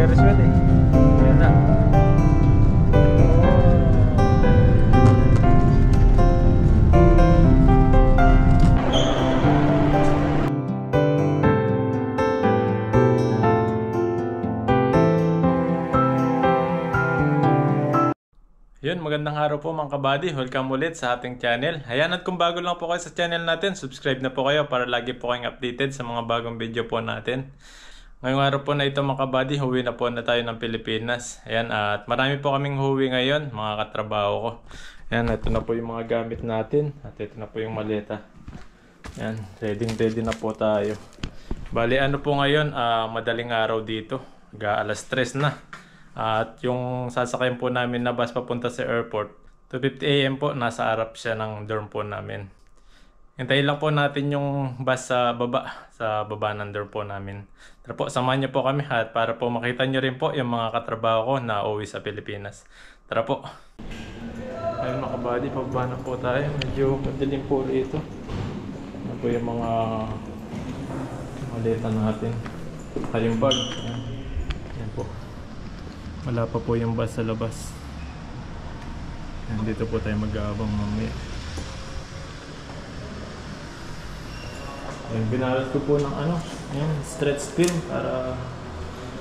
Ferris wheel eh. Ayan na. Yun, magandang araw po mga kabady. Welcome ulit sa ating channel. Ayan, at kung bago lang po kayo sa channel natin, subscribe na po kayo para lagi po kayong updated sa mga bagong video po natin. Ngayong araw po na ito mga kabady, huwi na po na tayo ng Pilipinas. Ayan, at marami po kaming huwi ngayon, mga katrabaho ko. Ayan, ito na po yung mga gamit natin. At ito na po yung maleta. Ayan, ready na po tayo. Bali, ano po ngayon, madaling araw dito. Alas 3 na. At yung sasakyan po namin na bus papunta sa airport, 2:50 AM po, nasa harap siya ng dorm po namin. Hintayin lang po natin yung bus sa baba ng dorm po namin. Tara po, samahan niyo po kami at para po makita niyo rin po yung mga katrabaho ko na uwi sa Pilipinas. Tara po. Ayun mga kabady, pababa na po tayo. Medyo madilim po rito. Ano po yung mga maleta natin. Yung bag. Yan po. Wala pa po yung bus sa labas. Dito po tayo mag-aabang mamaya. Binalot ko po ng stretch film para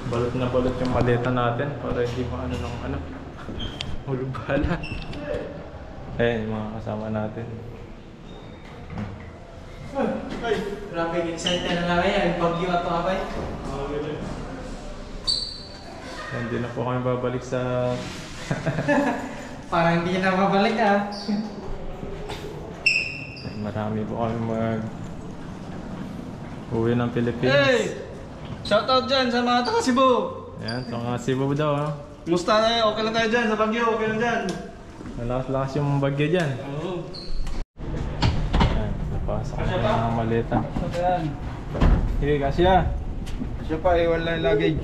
balot na balot yung maleta natin para hindi maano ng hulubala. Ayan yung mga kasama natin. Ay! Grabe, excited na namin yan. Bagyo at pakabay. Hindi na po kami babalik sa... Parang hindi na babalik Marami po kami uwi ng Pilipinas. Hey! Shoutout dyan sa mga taga Cebu! Ayan, sa mga Cebu daw ha. Kumusta na yun? Okay lang tayo dyan sa Baguio, okay lang dyan. Malakas-lakas yung bagyo dyan. Oo. Ayan, napasok na yung mga maleta. Ayan. Sige, kasya. Siya pa eh, wala yung luggage.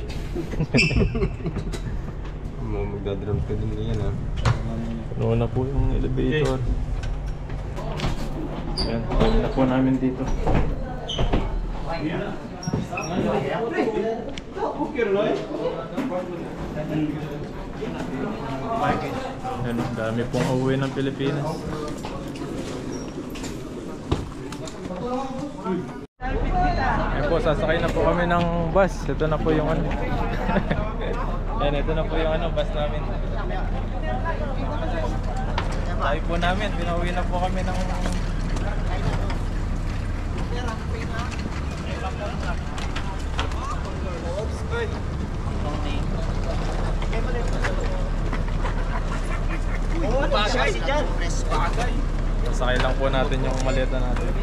Magdadrop ka din yan ha. Puno na po yung elevator. Ayan, pwede na po namin dito. Ayan, dami pong uwi ng Pilipinas. Ayan po, sasakay na po kami ng bus. Ito na po yung Ayan, ito na po yung bus namin. Tayo po namin, pinauwi na po kami ng... Sasakay lang po natin yung maleta natin.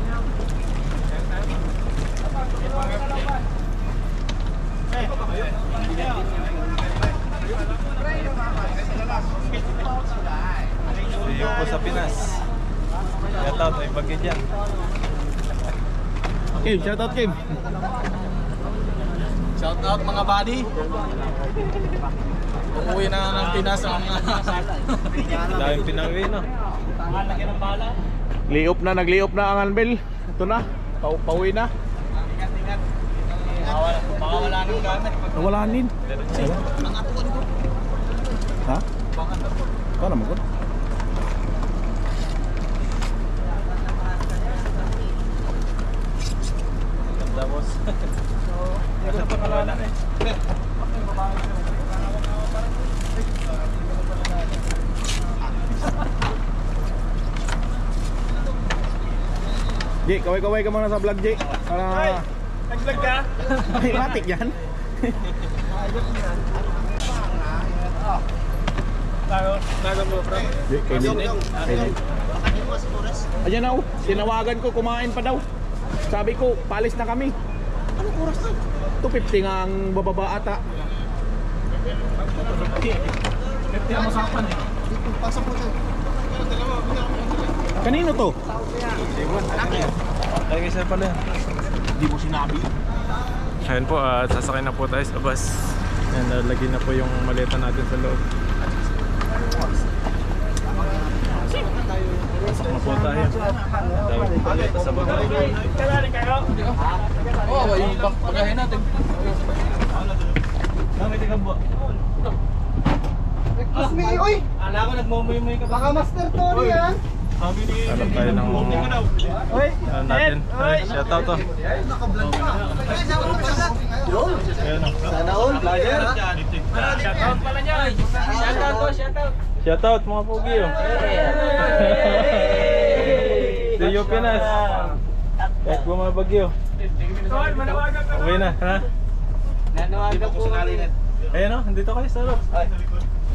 Iyo po sa Pinas. Shoutout ay bagay dyan. Kim, shoutout Kim. Shoutout mga buddy. Umuwi na ng Pinas ang Daming pinauwi no. Nagliop na ang Anbel. Ito na, pauwi na. Ingat. Baka wala nang gamit. Wala nin. Mga atuan ko. Ha? Ito naman ko. Ganda boss. Hindi ko na pangalanan eh. Jay, kaway-kaway ka muna sa vlog, Jay. Para... Nag-vlog ka? Ay, matik yan. Tago mo, bro. Jay, kainin. Ayan na, tinawagan ko, kumain pa daw. Sabi ko, palis na kami. Anong oras na? 2:50 nga ang bababa ata. 50 ang masapan eh. Pasok mo dyan. Kanino to? Ay, isa pala yan. Hindi mo sinabi. Ayun po, sasakay na po tayo sa bus. Ayan, nalagay na po yung maleta natin sa loob. Pasok na po tayo. Dami po maleta sa baba. Oo, yung bagahin natin. Uy! Ala ko nagmumuy-muy ka. Baka Master Tony yan. Hanap tayo ng ano natin. Ay, shoutout to. Sana all vlogger. Shoutout pala niya. Shoutout to, shoutout. Shoutout mga pogi oh. Diyo Pinas. Kahit bumabagyo. Okay na, ha? Nanawagan po kami. Ayun o, nandito kayo sa loob.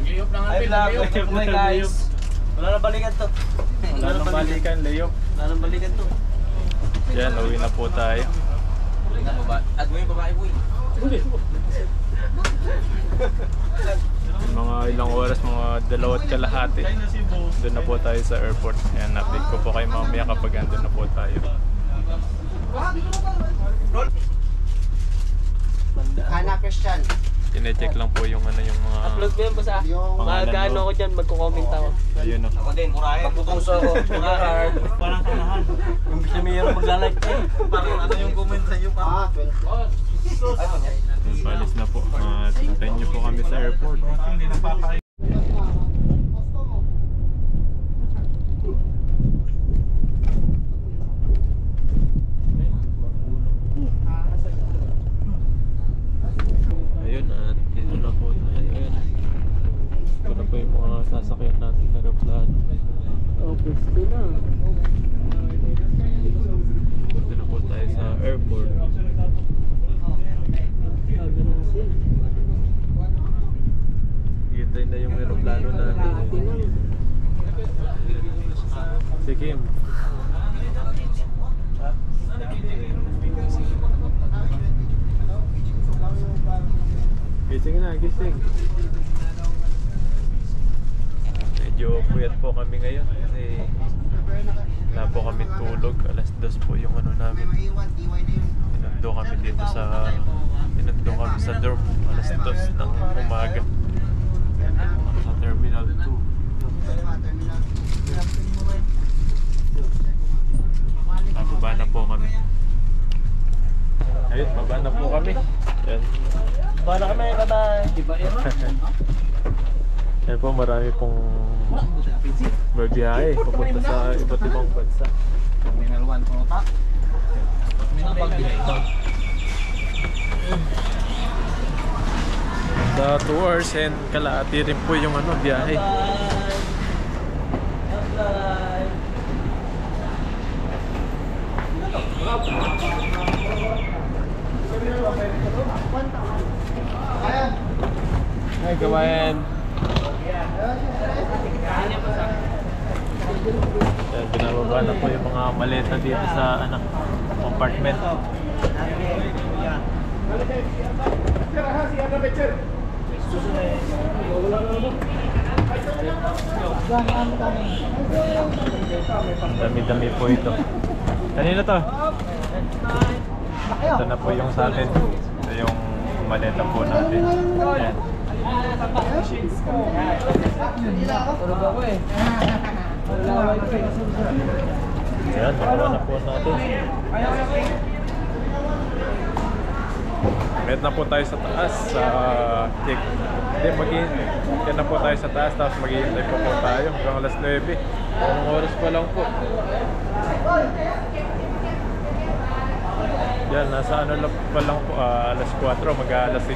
Giyop lang ang pila. Oh my guys. Wala nang balikan to. Wala nang balikan, layop. Wala nang balikan to. Yan, uwi na po tayo. At mo yung babae po eh. Mga ilang oras, mga 2:30. Doon na po tayo sa airport. Ayan, update ko po kayo mamaya kapag andun na po tayo. Ana Christian. Tine-check lang po yung ano yung mga... Upload ko yun po sa mag-ano ako dyan, magko-comment ako. Ayun o. Ako din, pagpupuso ako. Mga-hard. Parang kanahan. Yung bisa mayroon maglalike eh. Parang ano yung comment sa iyo pa. Palis na po. Tintayin niyo po kami sa airport. Ayun, at dito na po tayo. Ayun. Ito na po yung mga sasakyan natin na aeroplano. Oh, gusto na. Dito na po tayo sa airport. Hintay na yung aeroplano natin. Si Kim. Gising na, gising. Medyo puyat po kami ngayon kasi wala po kami tulog. Alas 2 po yung ano namin. Inundo kami dito sa dorm. Alas 2 ng umaga. Sa Terminal 2. Bababa na po kami. Ayun, baba na po kami. Yan. Bala kami, bye-bye. Yan po, marami pong magbiyahe papunta sa iba't ibang bansa. Terminal 1 po ta. Sa 2 hours and kalahati rin po yung ano, biyahe. Ay, kawain. Yan, binababa na po yung mga maleta dito sa ano, compartment. Dami-dami po ito. Kanina to? Ito na po yung sa atin. Ito yung maleta po natin. Ayan. Tulog ako eh. Ayan, nakuha na po natin. Meet na po tayo sa taas sa check. Hindi, mag-i-hintay na po tayo sa taas, tapos mag-i-hintay po tayo hanggang alas 9. Anong oras pa lang po. Yan, nasa ano lang pa lang po, alas 4, mag-alas 5.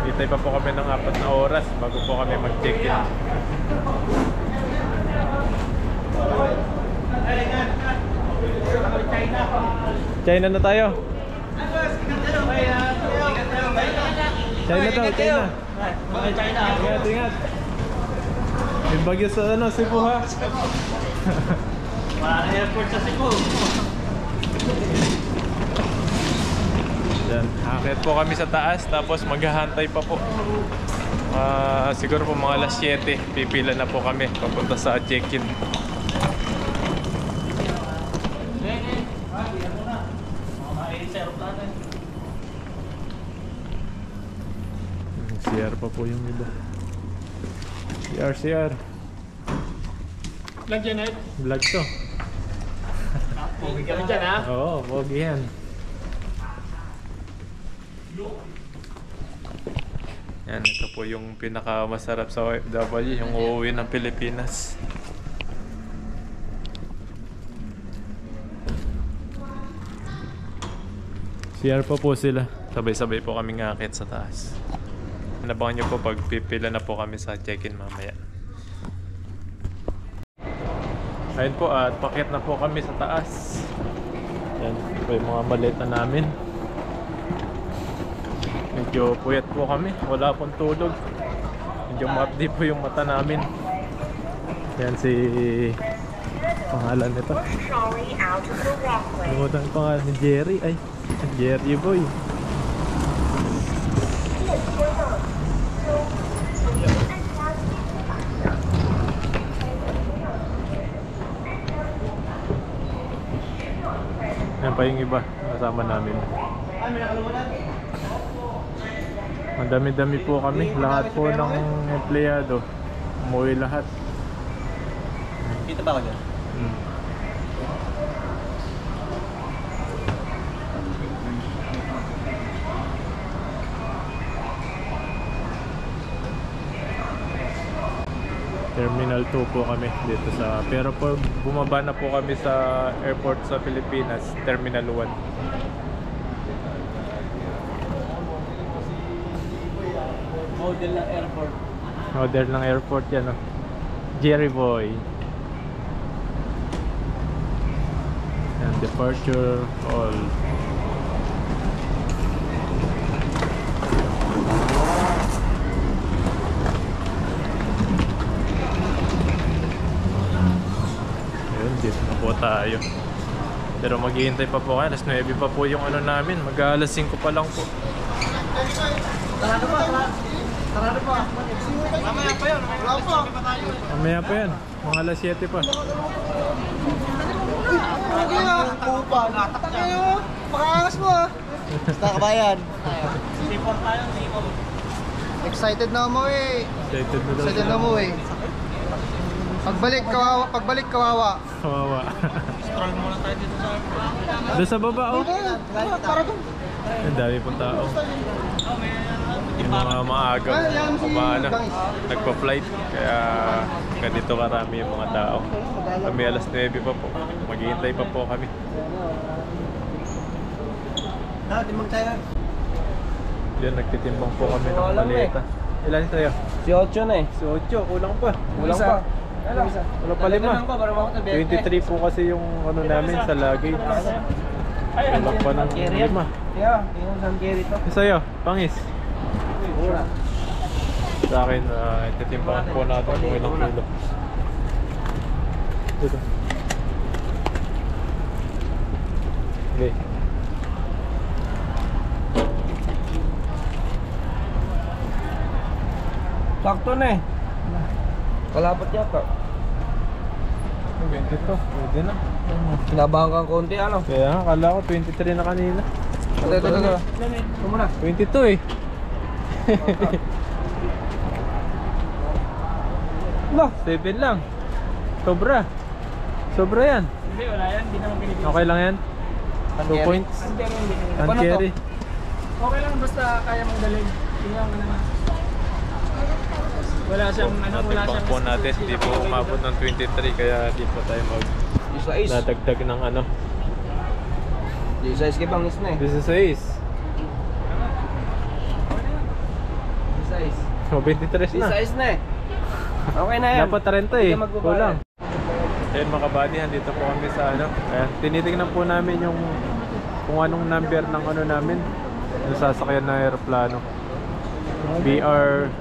Hintay pa po kami ng 4 na oras bago po kami mag-check-in. China na tayo. China to, China. Ingat, ingat. May bagyo sa ano, Cebu ha. Wala na airport sa Cebu. Yan, akit po kami sa taas tapos maghahantay pa po. Siguro po mga alas 7, pipila na po kami papunta sa check-in. CR pa po yung iba. CR. Vlog yan eh. Vlog to. Pogi ka na dyan ha. Oo, pogi yan. Yan, ito po yung pinakamasarap sa OFW, yung uuwi ng Pilipinas. CR po sila. Sabay-sabay po kami ngakit sa taas. Nabangan nyo po pag pipila na po kami sa check-in mamaya. Ayun po at pakit na po kami sa taas. Yan po yung mga maleta namin. Medyo puyat po kami. Wala pong tulog. Medyo maapdi po yung mata namin. Yan si... pangalan nito. Limutan ko nga ni Jerry. Ay, Jerry boy. Yan pa yung iba kasama namin. Madami-dami po kami. Lahat po ng empleyado. Umuwi lahat. Kita ba ako dyan? Terminal 2 po kami dito sa... Pero pag bumaba na po kami sa airport sa Pilipinas, Terminal 1. Model ng airport. Model ng airport yan, oh. Jerry boy. And departure all. Dito na po tayo. Pero maghihintay pa po kayo. Alas 9 pa po yung ano namin. Mag-alas 5 pa lang po. Tarado pa. Mamaya pa yun. Mamaya pa yan. Mga alas 7 pa. Makangas mo ah. Basta kabayan. Sipon tayo. Excited na mo eh. Excited na mo eh. Pagbalik kawawa. Kawawa. Stroll muna tayo dito sa airport. Doon sa baba, oh. Para doon. Ang dami pong tao. Yung mga maagang nagpa-flight. Kaya ganito karami yung mga tao. Kami alas 9 pa po. Maghihintay pa po kami. Timang tayo. Yan, nagtitimbang po kami ng maleta. Ilan tayo? Si 8 na eh. Si 8, kulang pa. Kulang pa. Wala pa 5. 23 po kasi yung ano namin sa luggage. Kulang pa ng 5. Yeah, yung San Carry to. Sa'yo, pangis. Sa akin, ititimbang po natin kung ilang kilo. Dito. Okay. Sakto na eh. Kalapot yata. 22, pwede na. Kinabahan kang konti ano? Kaya nga, kala ko 23 na kanina. Ito. Kumuna. 22 eh. Lah, 7 lang. Sobra yan. Hindi, wala yan. Hindi naman binibigay. Okay lang yan. 2 points. Hand carry. Okay lang basta kaya mong dalhin. Tingnan mo naman. Wala siyang Timbang po natin, di po umabot ng 23 kaya di po tayo nadagdag ng ano. Di size kay bangis na eh. This is ace. Di size. O 23 Di na. size na eh. Okay na yan. Dapat 30 eh. Kulang. Ayun mga kabady, dito po kami sa ano. Ayan, tinitingnan po namin yung kung anong number ng ano namin. Yung sasakyan na aeroplano. BR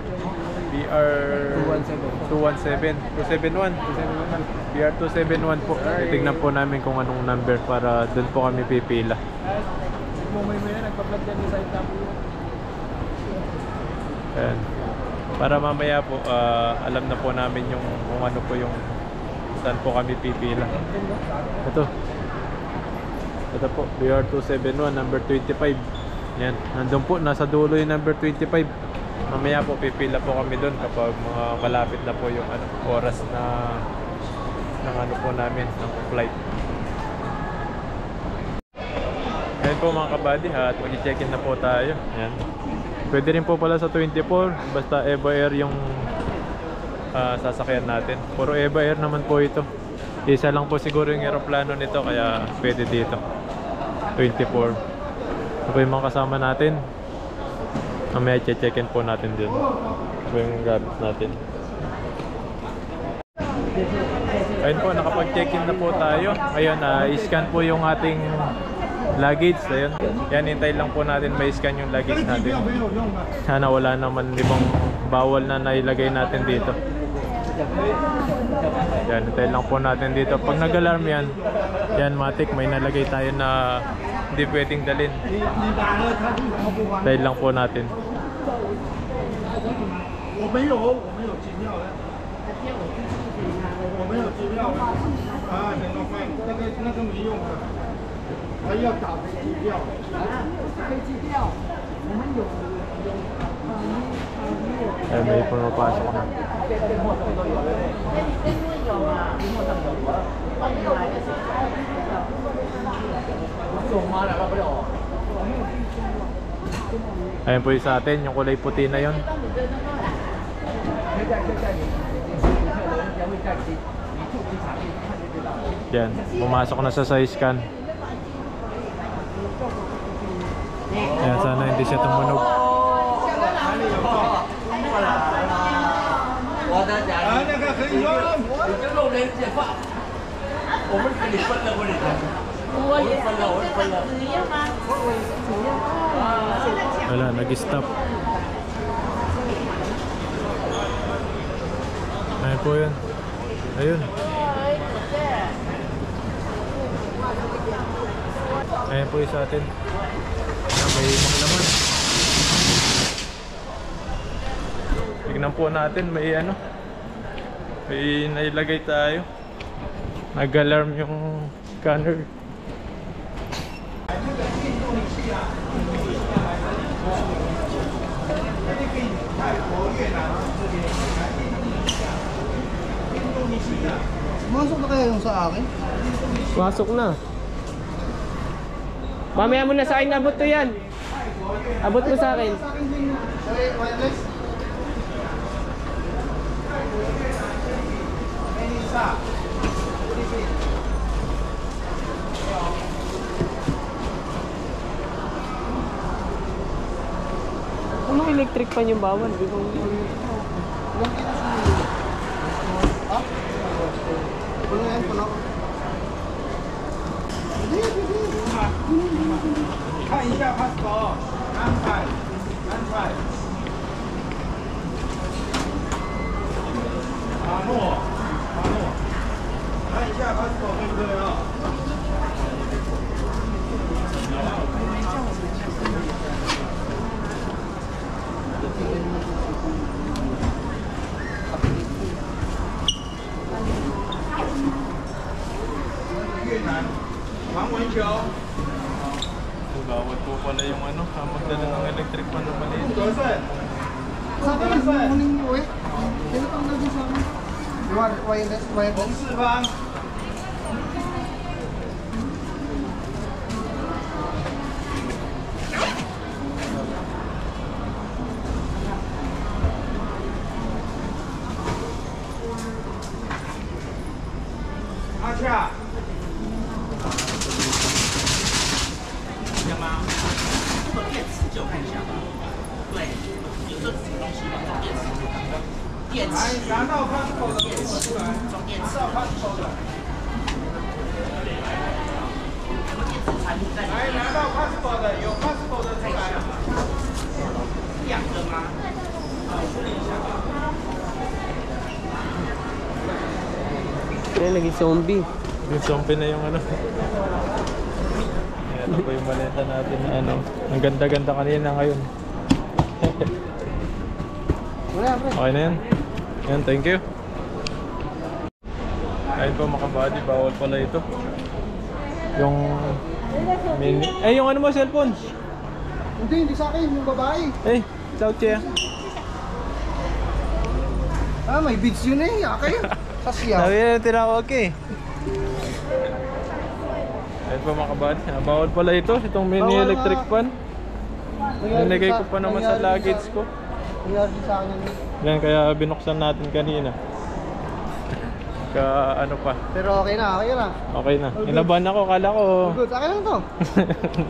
271 BR 271 po. Titignan po namin kung anong number para doon po kami pipila. Ayan. Para mamaya po alam na po namin yung kung ano po yung saan po kami pipila. Ito po, BR 271 number 25. Yan, nandun po, nasa dulo yung number 25. Mamaya po pipila po kami doon kapag mga malapit na po yung ano, oras na ng ano po namin, ng flight. Ayan po mga kabady, at mag-check-in na po tayo. Ayan. Pwede rin po pala sa 24, basta Eva Air yung sasakyan natin. Puro Eva Air naman po ito. Isa lang po siguro yung aeroplano nito, kaya pwede dito 24. Ito po yung mga kasama natin. Mamaya check-in po natin din. Ito po yung gamit natin. Ayun po, nakapag-check-in na po tayo. Ayun, i-scan po yung ating luggage. Ayun. Yan, hintay lang po natin may-scan yung luggage natin. Sana wala naman ibang bawal na nailagay natin dito. Yan, hintay lang po natin dito. Pag nag-alarm yan, yan matik, may nalagay tayo na hindi pwedeng dalhin. Hintay lang po natin. Ay, may pumapasok na. Ayan po yung sa atin, yung kulay puti na yun. Yan, pumasok na sa scan. Ayan, sana hindi siya tumunog. Wala, nag-stop. Ayan po yun. Ayun. Ayan po yung sa atin. May maklaman. Tignan po natin, may ano, may nailagay tayo. Nag-alarm yung scanner. Masok na kaya yung sa akin? Masok na. Mamaya mo na sa akin, abot to yan. Abot mo sa akin. Anong electric pan yung bawal? Puno yan, puno. Bawal po pala yung ano, magdala ng electric pan na maliit. Sa akin, muling uwi. Kailan pang naging sa akin? Wireless. 拿到 passport 的给我出来，拿到 passport 的。来，拿到 passport 的，有 passport 的出来。两个吗？试一下。 Ayan, naging zombie. Yung zombie na yung ano. Ayan, ito po yung maleta natin na ano. Ang ganda-ganda kanina ngayon. Okay na yan. Ayan, thank you. Ayun po mga kabady, bawal pala ito. Yung mini... Eh, yung ano mo, cellphone? Hindi sa akin, yung babae. Eh, ciao, Chia. Ah, may beads yun eh, yaka yun. Sasyaw. Sabi na tinawag ka eh. Ayun po mga kabady, bawal pala ito, itong mini Bawal electric nga. fan. Nilagay ko pa naman sa luggage ko. Nangyari sa akin yun. Yan, kaya binuksan natin kanina. Ano pa. Pero okay na. Okay na. Inabahan ako, kala ko. Good, akin lang to.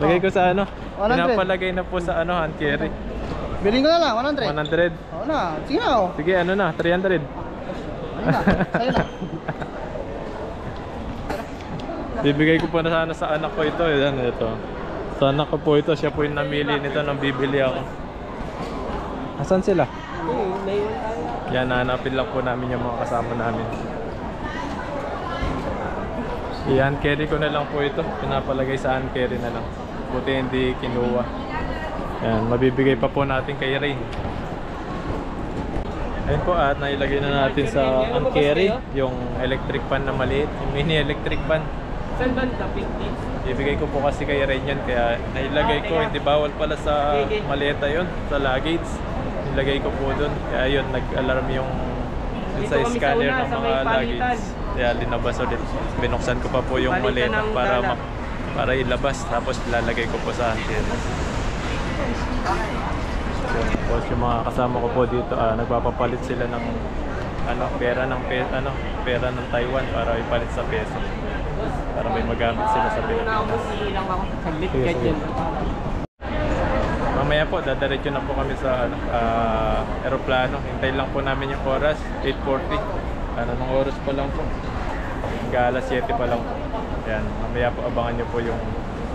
Lagay ko sa ano. 100. Pinapalagay na po sa ano, hand carry. Bilhin ko na lang, 100. 100. Oo na, sige na oh. Sige, ano na, 300. Ano na, sa'yo na. Bibigay ko pa na sana sa anak ko ito. Yan, ito. Sa anak ko po ito, siya po yung namili nito nang bibili ako. Asan sila? Yan, hanapin lang po namin yung mga kasama namin. I-hand carry ko na lang po ito. Pinapalagay sa hand carry na lang. Buti hindi kinuha. Yan, mabibigay pa po natin kay Rain. Ayun po, at nailagay na natin sa hand carry yung electric pan na maliit, yung mini electric pan. Saan ba na 50? Ibigay ko po kasi kay Rain yan, kaya nailagay ko. Hindi bawal pala sa maleta yun, sa luggage. Nilagay ko po dun. Kaya yun, nag-alarm yung sa scanner ng mga luggage. Kaya linabas ulit. Binuksan ko pa po yung maleta para ilabas. Tapos lalagay ko po sa hand carry. Tapos yung mga kasama ko po dito, nagpapapalit sila ng pera ng Taiwan para ipalit sa peso. Para may magamit sila sa Pilipinas. Saglit Sige, ka sige. dyan. Mamaya po, dadaretso na po kami sa aeroplano. Hintayin lang po namin yung oras, 8:40. Nung oras pa lang po. Hanggang alas 7 pa lang po. Yan, mamaya po abangan nyo po yung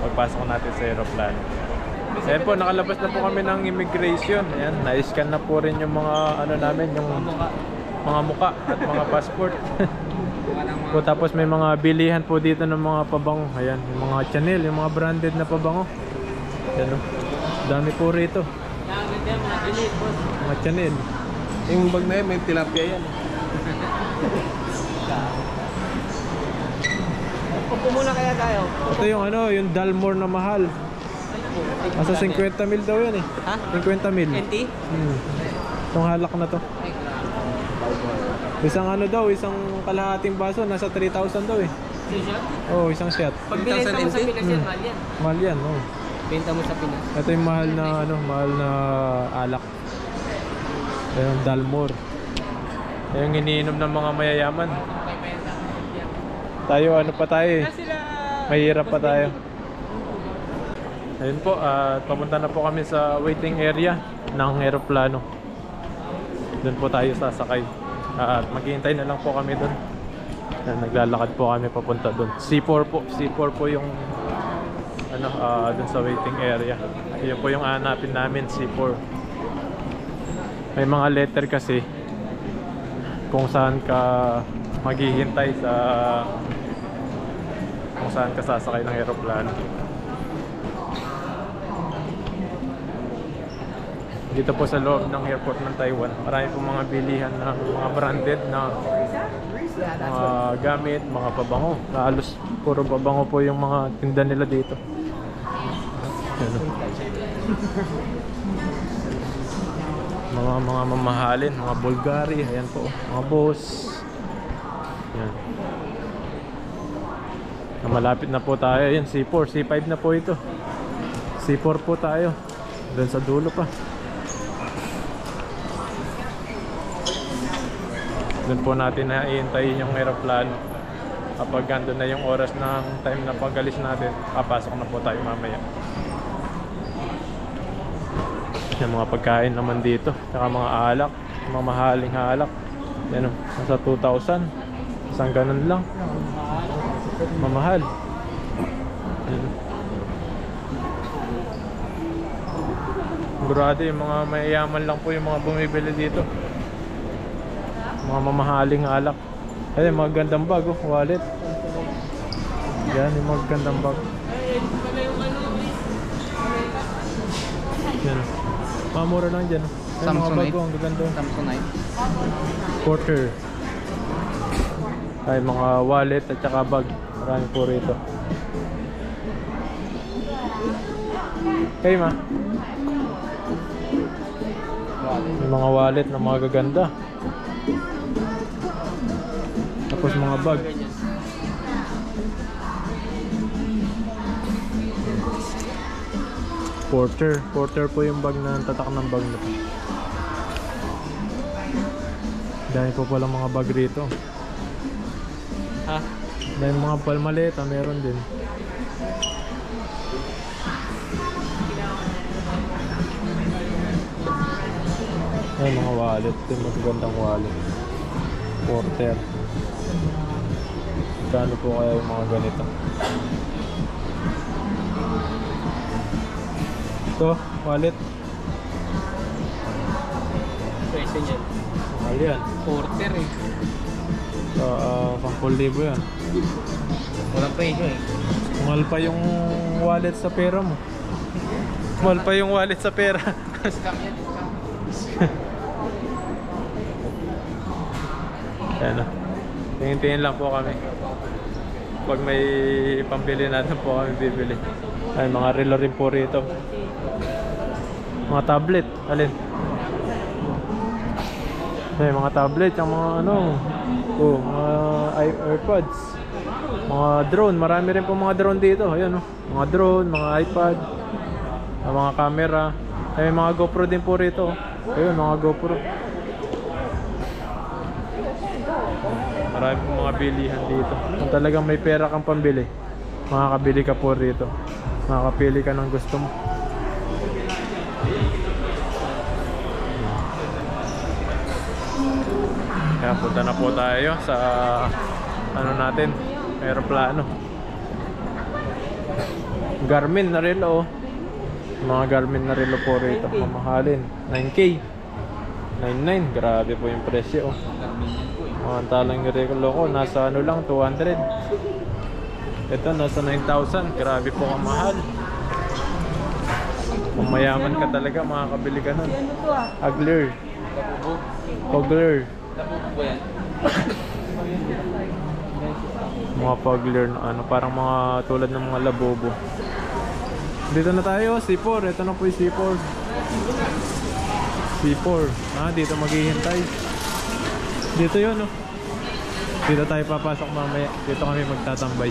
pagpasok natin sa aeroplano. Ayan po, nakalabas na po kami ng immigration. Ayan, na-scan na po rin yung mga namin, yung mga muka at mga passport. Po, tapos may mga bilihan po dito ng mga pabango. Ayan, yung mga Chanel, yung mga branded na pabango. Ayan o, dami po rito. Mga Chanel. Yung bag na yun, may tilapia yan. Upo muna kaya tayo. Ito yung yung Dalmore na mahal. Nasa 50 mil daw yan eh. Ha? 50 mil. NT? Itong halak na to. Isang isang kalahating baso, nasa 3,000 daw eh. Oo, isang shot. Pag binenta mo sa Pinas yan, mahal yan. Mahal yan, oo. Benta mo sa Pinas. Ito yung mahal na alak. Yung Dalmore. Yung iniinom ng mga mayayaman. Tayo pa tayo eh. Mahirap pa tayo. Ayun po, papunta na po kami sa waiting area ng aeroplano. Doon po tayo sasakay. At maghihintay na lang po kami doon. Naglalakad po kami papunta doon. C4 po yung doon sa waiting area. Yun po yung hanapin namin, C4. May mga letter kasi kung saan ka maghihintay kung saan ka sasakay ng aeroplano. Dito po sa loob ng airport ng Taiwan, marami po mga bilihan ng mga branded na mga gamit, mga pabango. Halos puro pabango po yung mga tinda nila dito. Mga mamahalin, mga Bulgari, ayan po, mga Boss. Yan. Malapit na po tayo. Ayan, C4, C5 na po ito. C4 po tayo. Doon sa dulo pa. Doon po natin iintayin yung aeroplano. Kapag gandun na yung oras ng time na pag-alis natin, papasok na po tayo mamaya. Yung mga pagkain naman dito, saka mga alak, mga mahaling alak. Yan o, nasa 2,000. Isang ganun lang. Mamahal. Yan. Sigurado yung mga mayayaman lang po yung mga bumibili dito. Mga mamahaling alak. Ayun, mga gandang bag, wallet. Yan, yung mga gandang bag. Yan. Mura lang dyan. Ayun, mga bag, ang gaganda. Samsonite. Porter. Ay, mga wallet at saka bag. Marami po rito. Okay, ma. Yung mga wallet na mga gaganda. Tapos mga bag. Porter po yung bag na tatak ng bag na to. Dahil po palang mga bag rito. Ha? Dahil mga palmaleta meron din. Ay, mga wallet. Ito yung magagandang wallet. Porter. Kano po kaya yung mga ganito? Ito, wallet. Presyo niyan. Mahal yan. Porter eh. So, 10,000 yan. Walang presyo eh. Mahal pa yung wallet sa pera mo. Mahal pa yung wallet sa pera. Scam yan. Ayan na. Tingin-tingin lang po kami. Pag may pambili natin po kami bibili. Ay, mga relo rin po rito. Mga tablet. Alin? Ay, mga tablet. Yung mga ano. Oh, mga AirPods. Mga drone. Marami rin po mga drone dito. Ayan oh. Mga drone, mga iPad. Mga camera. Ay, mga GoPro din po rito. Ayun, mga GoPro. Marami pong mga bilihan dito. Kung talagang may pera kang pambili, makakabili ka po rito. Makakapili ka ng gusto mo. Kaya punta na po tayo sa ano natin, aeroplano. Garmin na relo oh. Mga Garmin na relo po rito, mamahalin. 9K 99, grabe po yung presyo oh. Mga talang yung relo ko, nasa ano lang, 200. Ito, nasa 9,000, grabe po ang mahal. Kung mayaman ka talaga, makakabili ka nun. Hagler. Pogler. Mga pogler na ano, parang mga tulad ng mga labobo. Dito na tayo, C4. Ito na po yung C4. C4. Ah, dito maghihintay. Dito yun, oh. Dito tayo papasok mamaya. Dito kami magtatambay.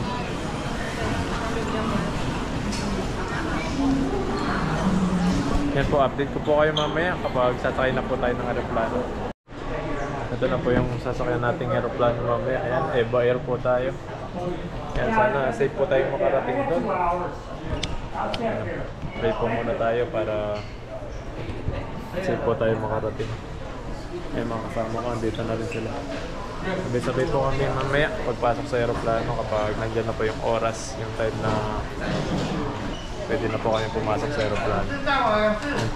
Yan po, update ko po kayo mamaya kapag sasakay na po tayo ng aeroplano. Ito na po yung sasakyan nating aeroplano mamaya. Ayan, Eva Air po tayo. Ayan, sana safe po tayo makarating doon. Pray po muna tayo para safe po tayo makarating. Ayan, mga kasama ko, dito na rin sila. Sabay-sabay po kami mamaya pagpasok sa aeroplano kapag nandyan na po yung oras, yung time na pwede na po kami pumasok sa aeroplano.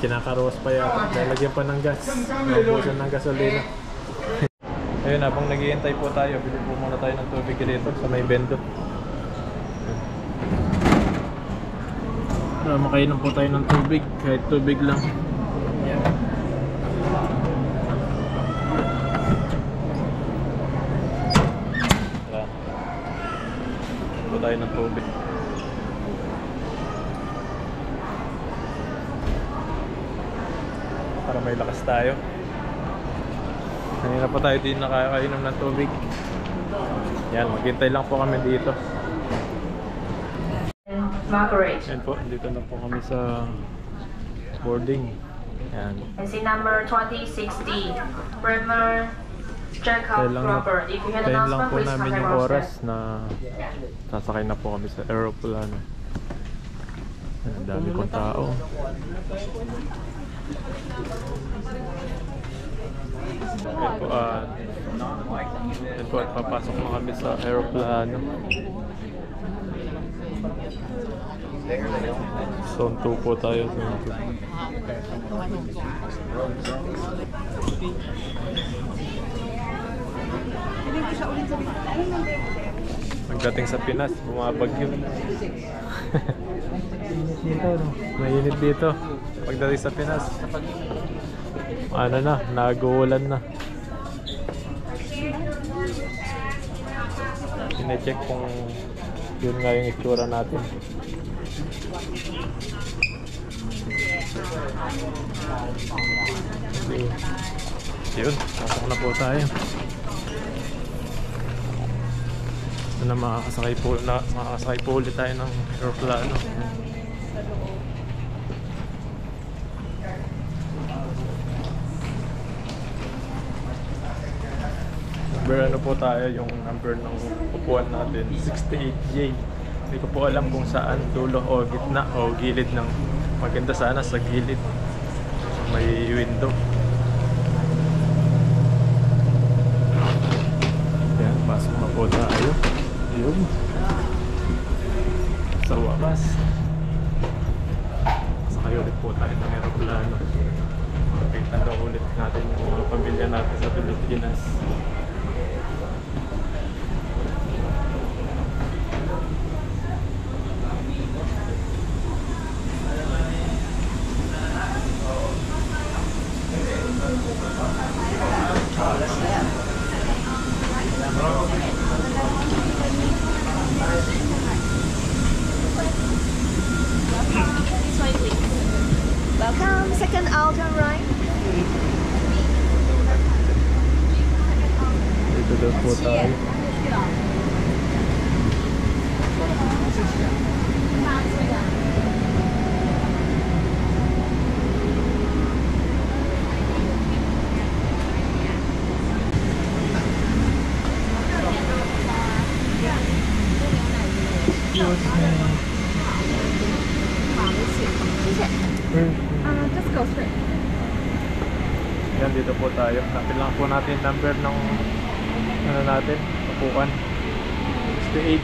Kinakaroos pa yata, lalagyan pa ng gas, naubusan ng gasolina. Ayun, habang naghihintay po tayo, bili po muna tayo ng tubig dito sa may bendo. Makainom po tayo ng tubig, kahit tubig lang. Yan. Po tayo ng tubig. Para may lakas tayo. Kanina pa tayo din nakakainom ng tubig. Yan, maghintay lang po kami dito. Yan po, dito na po kami sa boarding. Yan. NC number 2060. Primer check out proper. If you had Tayo lang announcement, po please namin contact yung our oras staff. na sasakay na po kami sa aeroplano. Ang dami kong tao. Yan po, at papasok na kami sa aeroplano. Zone 2 po tayo. Zone 2. Pagdating sa Pinas, bumabagyo. Dito, no? Mainit dito. Pagdating sa Pinas, ano na, nag-uulan na. Ine-check kung yun nga yung itsura natin. Yun, pasok na po tayo. Na makakasakay po ulit tayo ng aeroplano. number ano po tayo, yung number ng upuan natin, 68J. Hindi ko po alam kung saan, dulo o gitna o gilid ng, maganda sana sa gilid. May window. Yan, pasok na po tayo. Yun. Sa wakas. Sakay ulit po tayo ng aeroplano. Makikita daw ulit natin yung mga pamilya natin sa Pilipinas. Welcome, second out and right. Dito daw po tayo. Just go straight. Yan, dito po tayo. Napil lang po natin yung number ng ano natin, upuan. 68.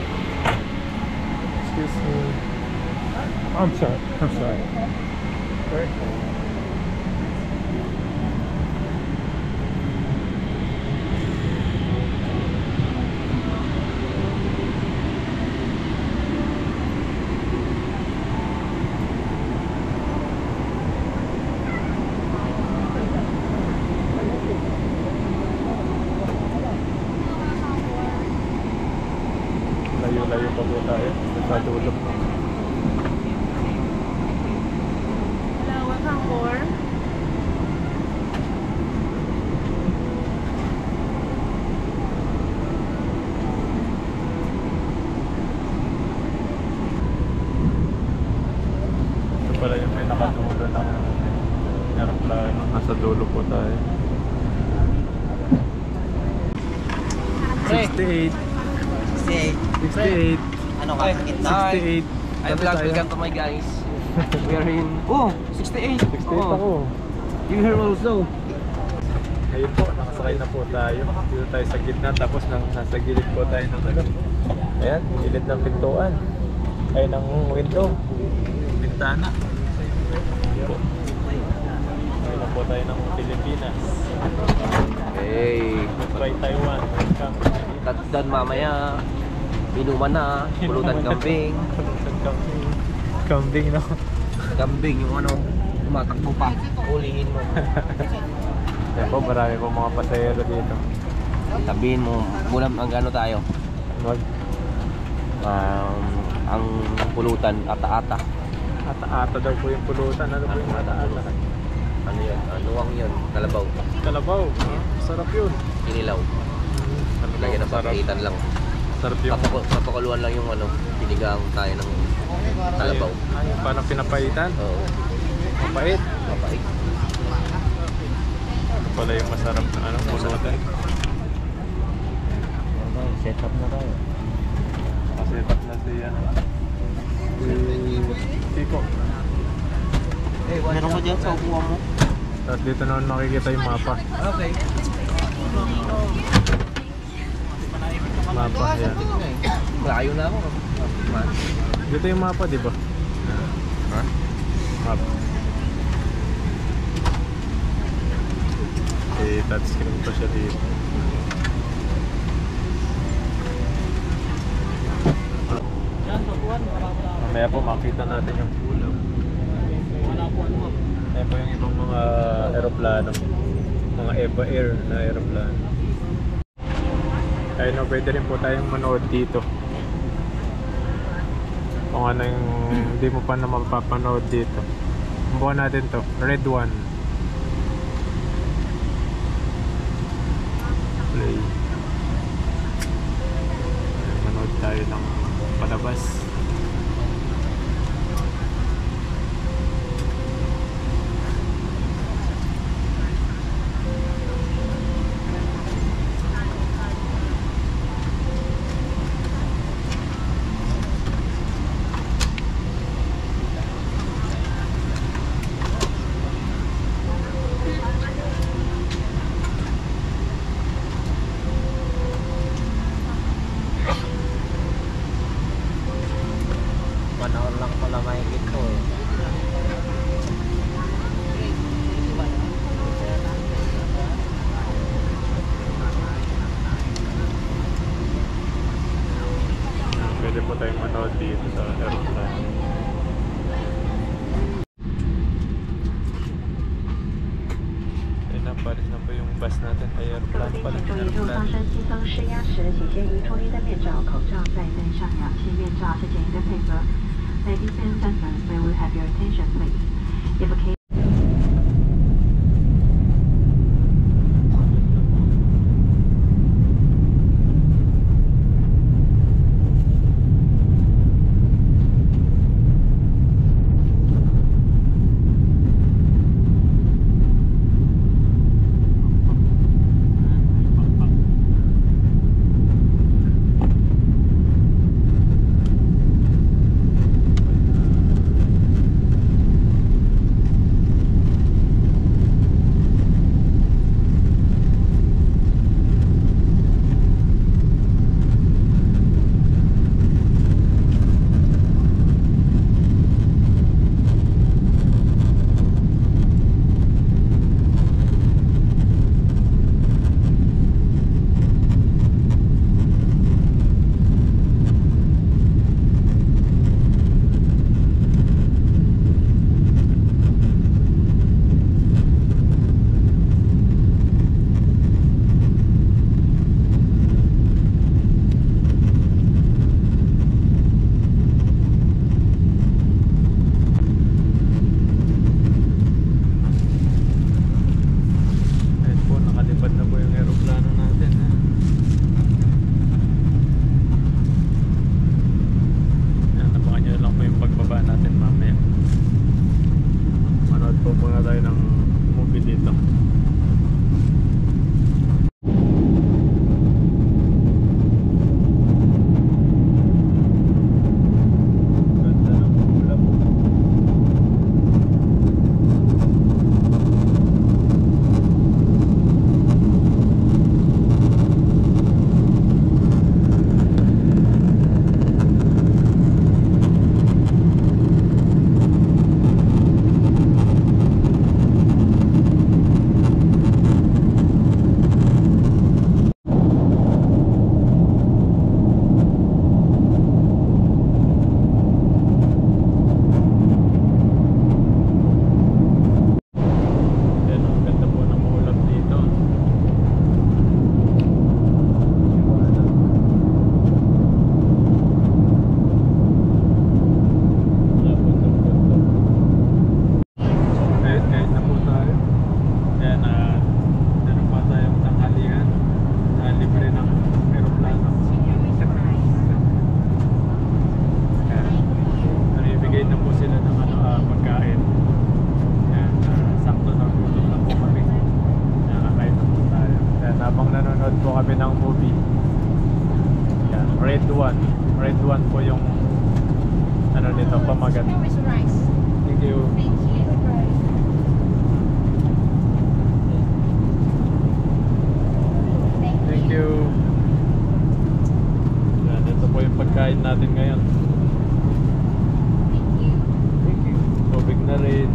Excuse me. I'm sorry. Okay. Layo-layo pa po tayo. Nagkadulog. Hello, welcome for. Ito pala yung may nakadulo ng aeroplano. Nasa dulo po tayo. 68. 68. Ano ka? 68. Hi vlog, welcome to my guys. We are in... Oh, 68. 68 ako. You here also. Ngayon po, nakasakay na po tayo. Dito tayo sa gitna, tapos nasa gilid po tayo ng ano. Ayan, gilid ng pintuan. Ay, ng window. Bintana. Ayan po. Ayan na po tayo ng Pilipinas. Hey, Goodbye Taiwan. Welcome. touchdown mamaya. Inuman na, pulutan kambing. Pulutan kambing. Kambing, no? Kambing yung ano, tumatakbo pa. Ulihin mo. Ayan po, marami po mga pasahero dito. Sabihin mo, bulam ang gano tayo. Mag Ang pulutan, ata-ata. ata-ata daw po yung pulutan. Ano po yung ata-ata? Ano yun? Anuwang yun? Kalabaw. Kalabaw. Sarap yun. Kinilaw. Lagyan ng papaitan lang. Sarap yung... Papakuluan lang yung ano, pinigang tayo ng kalabaw. Ay, parang pinapaitan. Oo. Mapait. Mapait. Ito pala yung masarap na ano, pulutan. Set up na tayo. Set up na siya. Tiko. Meron ko dyan sa upuan mo. Tapos dito naman makikita yung mapa. Okay. Mapa, yan. Layo na ako. Dito yung mapa, di ba? Ha? Mapa. Eh, touchscreen pa siya dito. Mamaya po makita natin yung pulang. Ayan po yung ibang mga aeroplano. Mga EVA Air na aeroplano. Kaya no, pwede rin po tayong manood dito. Kung ano yung hindi mo pa na mapapanood dito. Bukan natin to, Red One. Play. Ayan, manood tayo ng palabas. Tignan po yung bus natin. Aeroplano 各 pala. 位请注意，入舱 Aeroplano. 身新增施压时，请先移出您的面罩、口罩，再戴上氧气面罩。谢谢您的配合。Ladies and gentlemen, may we have your attention, please? If a case Red 1 po yung ano nito, pamagat. Thank you. Thank you. Yan, ito po yung pagkain natin ngayon. Thank you. Tubig na rin.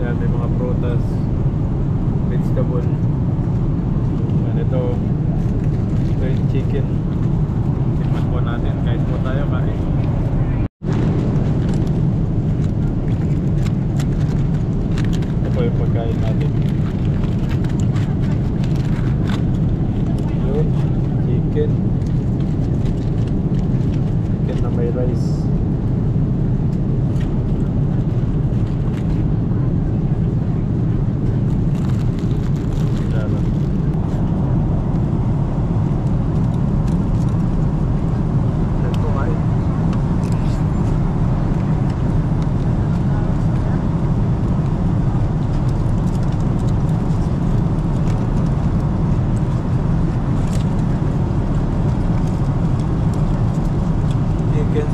Yan, may mga prutas, vegetable. Yan, ito yung chicken. Tikman po natin, kahit po tayo kain. Ito po yung pagkain natin. Yun, chicken. Chicken na may rice.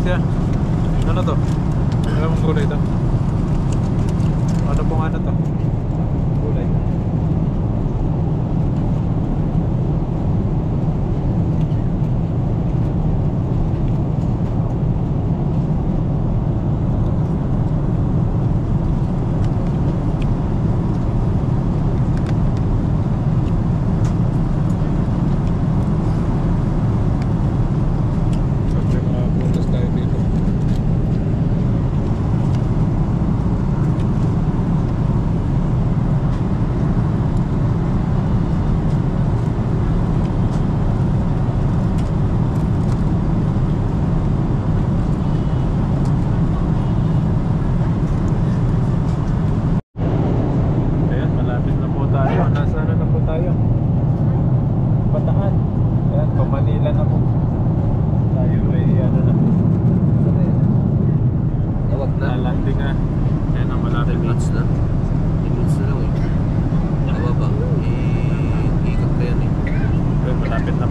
Siya.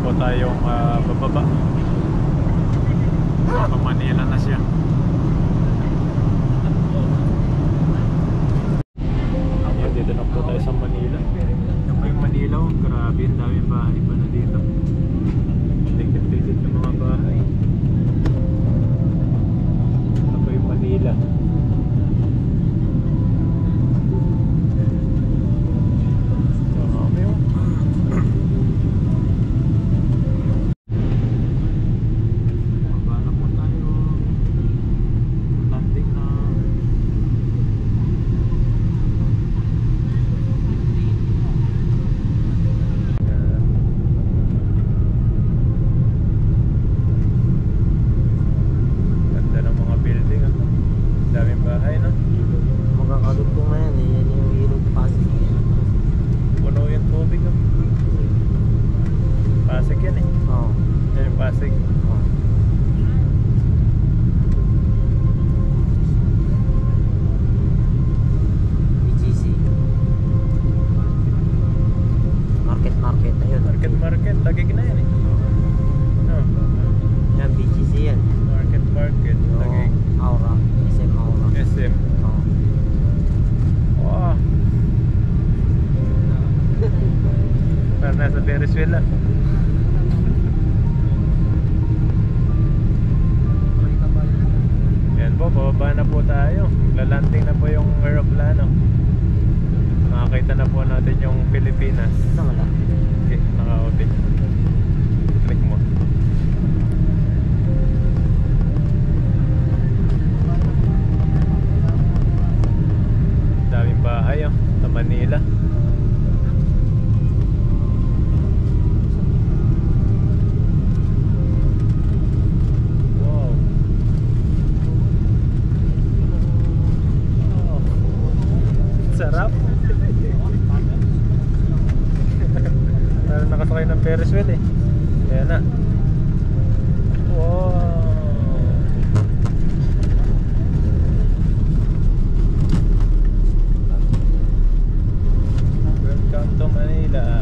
po tayong bababa. Naka Manila na siya. Ayan, dito na po tayo sa Manila. Ito po yung Manila. Oh. Grabe, ang daming bahay pa na dito. Dikit-dikit yung mga bahay. Ito po yung Manila. Market, tagig na yan eh. No. Yan, BGC yan. Market, tagig. Aura, SM Aura. SM. Wow. Parang nasa Ferris wheel lang. Yan po, pababa na po tayo. Lalanding na po yung aeroplano. Makakita na po natin yung Pilipinas. Wala. Okay, naka-open. Click mo. Daming bahay sa Manila. Wow. Oh. Sarap. Nakasakay ng Ferris wheel eh. Ayan na. Wow. Welcome to Manila.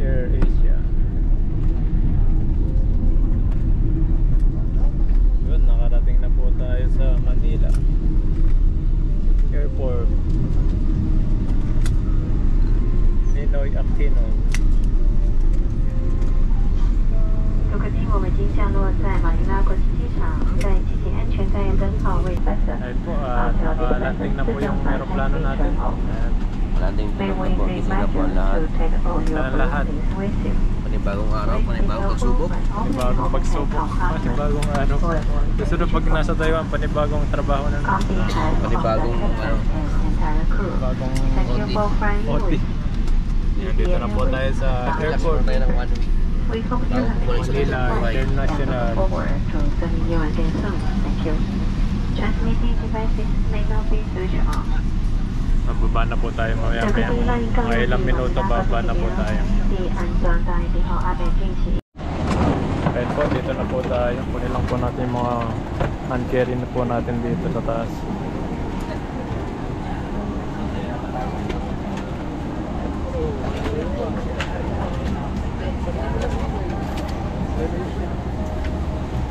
Air Asia. Nakarating na po tayo sa Manila Airport. Ninoy Aquino. 游客厅，我们已经降落在马尼拉国际机场，在进行安全带灯号位摆设。 Ayun po, nakalanding na po yung aeroplano natin. Landing po, gising na po ang lahat. Panibagong araw, panibagong pagsubok. Panibagong pagsubok. Panibagong ano. Susunod pag nasa Taiwan, panibagong trabaho na. Panibagong OT. Yan, dito na po tayo sa airport. We hope you have Manila International. forward to Senior again soon. Thank you. Transmitting devices may now be switched off. Mababa na po tayo mamaya. Mga ilang minuto baba na po tayo. Ayun po, dito na po tayo. Kunin lang po natin yung mga hand carry na po natin dito sa taas.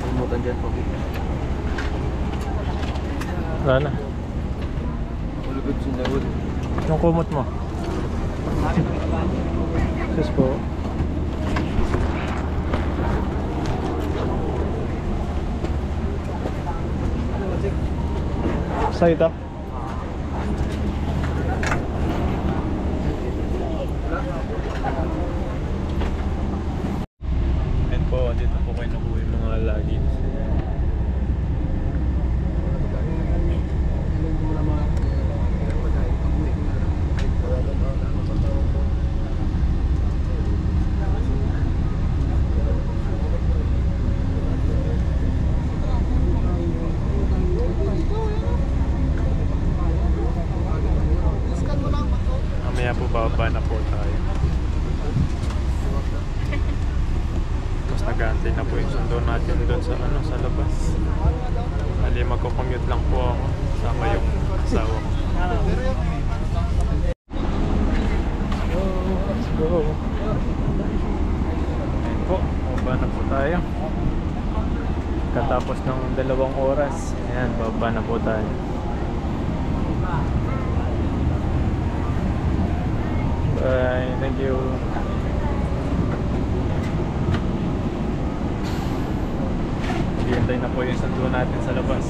Limutan dyan po. Wala na. Ulugod sinagod. Yung kumot mo. Sus po. Sa ito? Ayan po, dito po kayo nakuha yung mga luggage. Mamaya po bababa na po tayo. Tapos nag-aantay na po yung sundo natin doon sa sa labas. Bali Hindi, magko-commute lang po ako. Sama yung asawa ko. Let's go. Ayan po, baba na po tayo. Katapos ng 2 oras. Ayan, baba na po tayo. Bye, thank you. Hintay na po yung sundo natin sa labas.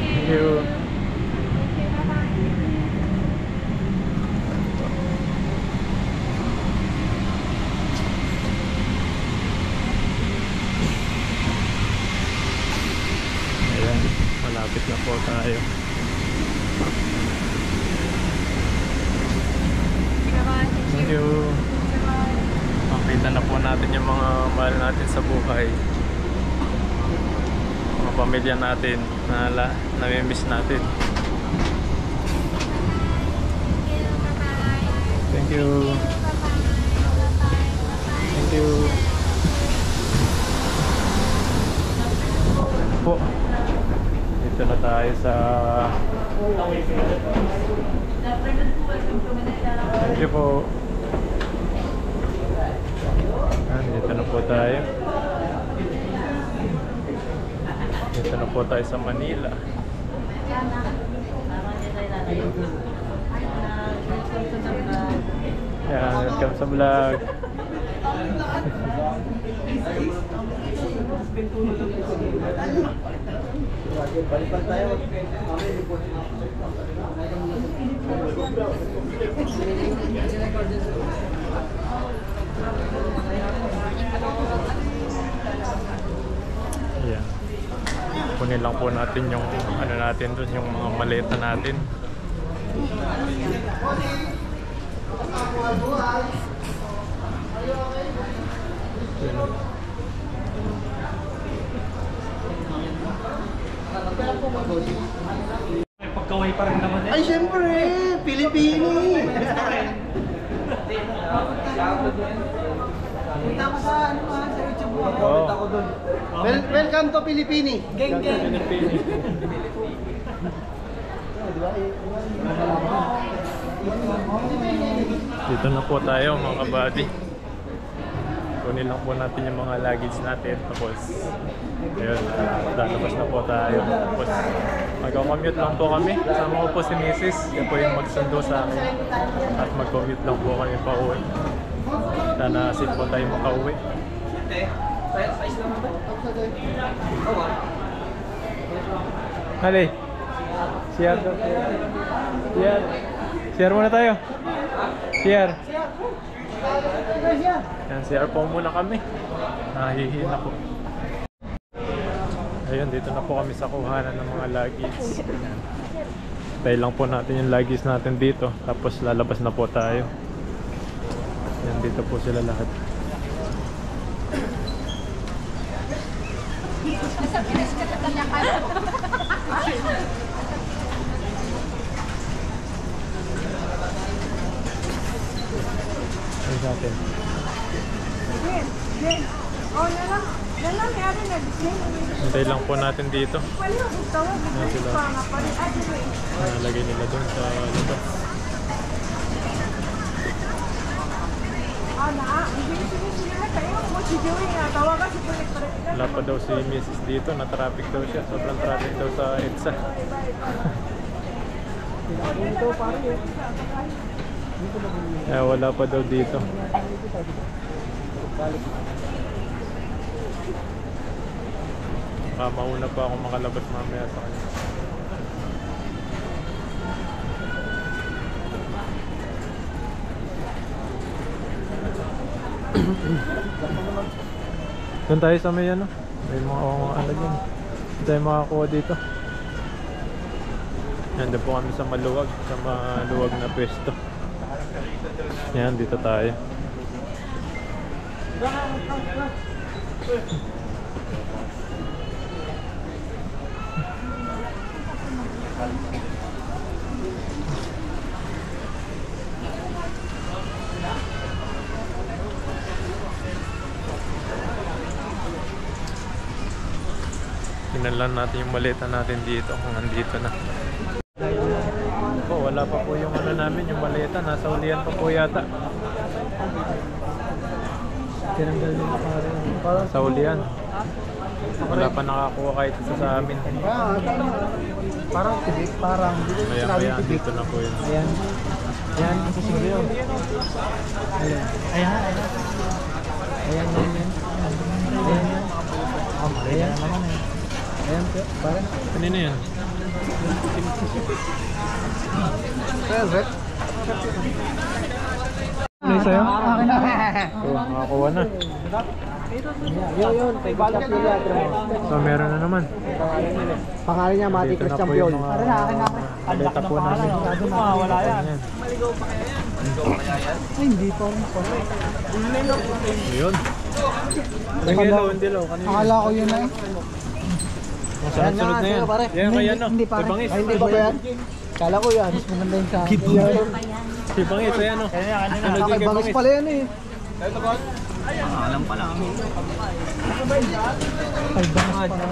Thank you. Ayan, malapit na po tayo. Thank you. Makita na po natin yung mga mahal natin sa buhay. Mga pamilya natin na nami-miss natin. Thank you. Thank you. Po. Dito na tayo sa thank you po. Dito na po tayo. Dito na po tayo sa Manila. Yan, welcome sa vlog. Ayan. Kunin lang po natin yung ano natin doon, yung mga maleta natin. May pagkaway pa rin naman eh. Ay, syempre! Pilipini! Punta ko sa YouTube mo. Oh. Ako doon. Welcome to Pilipini. Geng geng. Dito na po tayo mga kabady. Kunin lang po natin yung mga luggage natin. Tapos ayun, lalabas na po tayo. Tapos mag-commute lang po kami. Kasama ko po si Mrs. Yan po yung magsundo sa akin. At mag-commute lang po kami pa uwi. Sana safe po tayo makauwi. Hali. Share daw. Share. Share muna tayo. Share. Yan, share po muna kami. Nahihina po. Ayun, dito na po kami sa kuhanan ng mga luggage. Tayo lang po natin yung luggage natin dito. Tapos lalabas na po tayo. Yan, dito po sila lahat. Ay sa atin. Hintay lang po natin dito. Yan sila. Nalagay nila doon sa labas. Wala pa daw si Mrs. dito, na-traffic daw siya. Sobrang traffic daw sa EDSA. Wala pa daw dito. Mauna pa ako makalabas mamaya sa kanya. Doon tayo sa may ano, may mga ano dyan. Hindi tayo makakuha dito. Nandun po kami sa maluwag na pwesto. Yan, dito tayo. Tingnan natin yung maleta natin dito kung nandito na. Wala pa po yung ano namin, yung maleta. Nasa ulian pa po yata. Sa ulian. Wala pa nakakuha kahit isa sa amin. Parang tibik, parang. Ayan, dito na po yun. Ayan. Ayan, ang susunod yun. Ayan. Ayan. Ayan, yan, yan. Ayan, yan. Ayan naman eh. Ayan, parang. Kanina yan? Ayan, Rep. Ano sa'yo? Nakakuha na. Yun, kay Balak Julia. So meron na naman. Pangalan niya, Mati Christian Piol. Maleta po namin. Wala yan. Ay, hindi pa rin po. Yun. Ang dilaw. Akala ko yun eh. Sunod na yan. Yan kaya no? Hindi pa. Hindi pa ba yan? Kala ko yan. Mas maganda yung sa akin. Si Bangis, ayan o. Kay Bangis pala yan eh. Alam pala.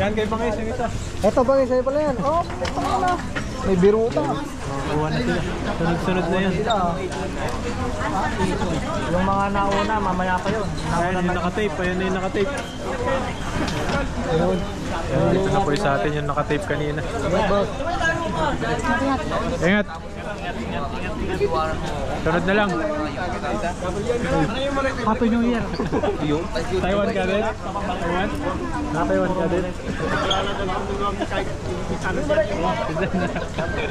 Yan kay Bangis yung isa. Eto Bangis, sa'yo pala yan. Oh, may biruta. Kuha na sila. Sunod na yan. Yung mga nauna, mamaya pa yun. Ayan yung nakatape. Ayan na yung nakatape. Dito na po sa atin yung nakatape kanina. Ingat. Sunod na lang. Happy New Year. Taiwan ka din? Taiwan? Taiwan ka din?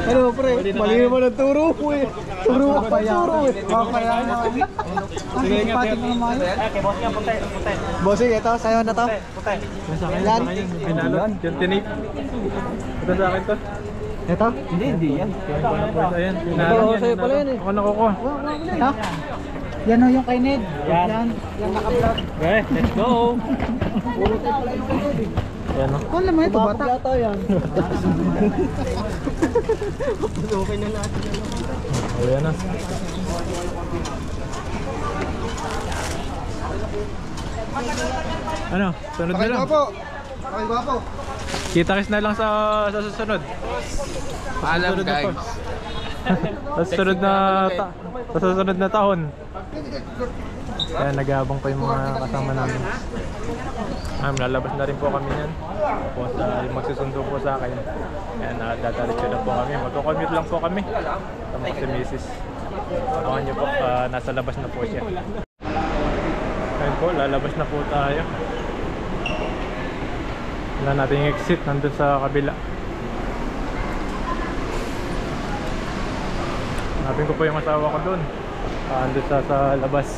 Ano pre, mali naman ang turo ko eh. Turo ko pa turo eh. Papaya na. Sige, ingat. Bossing, ito, sa'yo na to. Yan. Pinalot. Yung tinip. Ito sa akin to. Ito? Hindi yan. Ayan. Ito, sa'yo pala yan eh. Ako nakukuha. Ha? Yan o yung kay Ned. Yan. Yan naka-vlog. Okay, let's go. Puro tayo pala yung kay Ned eh. Ayan o. Kung naman ito, bata. Bata yan. Okay na lahat. Ayan na. Ano? Sunod na lang. Okay ba po? Kita-kits na lang sa susunod. Alam guys. Sa susunod na taon. Kaya nag-aabang pa yung mga kasama namin. Lalabas na rin po kami yan. Tapos magsusundo po sa akin. Kaya nadadalit na po kami. Magko-commute lang po kami. Tama si Mrs. Abangan nyo po, nasa labas na po siya. Ayun po, lalabas na po tayo. Wala nating exit, nandun sa kabila. Hanapin ko po yung asawa ko doon. Nandun sa labas.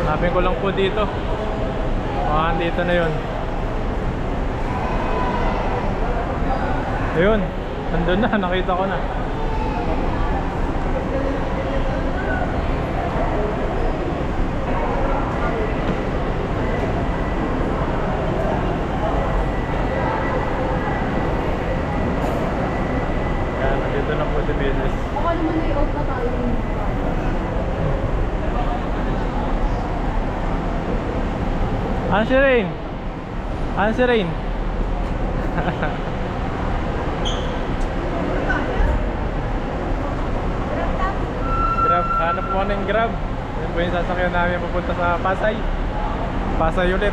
Hanapin ko lang po dito. Dito na yun. Ayun, nandun na, nakita ko na. Kaya nandito na po si business. Ako naman ay out na tayo. Answerin! Answerin! Grab, hanap mo ng Grab. Yan po yung sasakyan namin papunta sa Pasay. Pasay ulit.